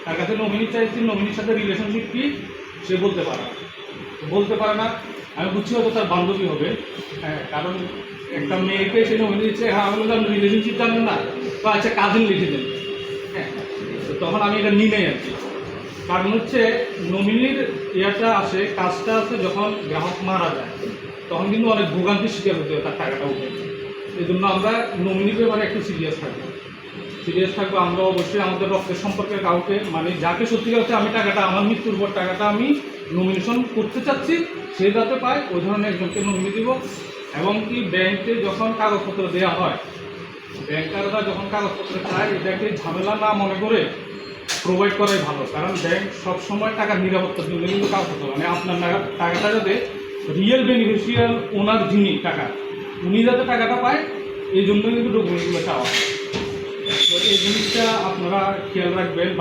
তার কাছে নমিনি চাইছি, নমিনির সাথে রিলেশনশিপ কি সে বলতে পারে না। আমি বুঝছি হয়তো তার বান্ধবী হবে, হ্যাঁ, কারণ একটা মেয়েকে সে নমিনি দিচ্ছে, হ্যাঁ আমি বললাম রিলেশনশিপ জানেন না, তো আচ্ছা কাজিন লিখে দেন, হ্যাঁ। তো তখন আমি এটা নিই নাই আর কি। কারণ হচ্ছে নমিনির ইয়াটা আসে, কাজটা আছে যখন গ্রাহক মারা যায়, তখন কিন্তু অনেক ভোগান্তির শিকার হতে হয় তার টাকাটা উঠে। এই জন্য আমরা নমিনির ব্যাপারে একটু সিরিয়াস থাকবো। আমরা অবশ্যই আমাদের রক্তের সম্পর্কের কাউকে, মানে যাকে সত্যিকার হচ্ছে আমি টাকাটা, আমার মৃত্যুর পর টাকাটা আমি নমিনেশন করতে চাচ্ছি, সে যাতে পায় ওই ধরনের একজনকে নমিনি দিব। এবং কি ব্যাংকে যখন কাগজপত্র দেওয়া হয়, ব্যাংকাররা যখন কাগজপত্র চায়, এটাকে ঝামেলা না মনে করে প্রোভাইড করাই ভালো। কারণ ব্যাংক সবসময় টাকার নিরাপত্তার জন্য কিন্তু কাগজপত্র, মানে আপনার টাকাটা যাতে রিয়েল বেনিফিশিয়াল ওনার যিনি টাকা, উনি যাতে টাকাটা পায়, এই জন্য কিন্তু ডকুমেন্টগুলো চাওয়া হয়। তো এই জিনিসটা আপনারা খেয়াল রাখবেন।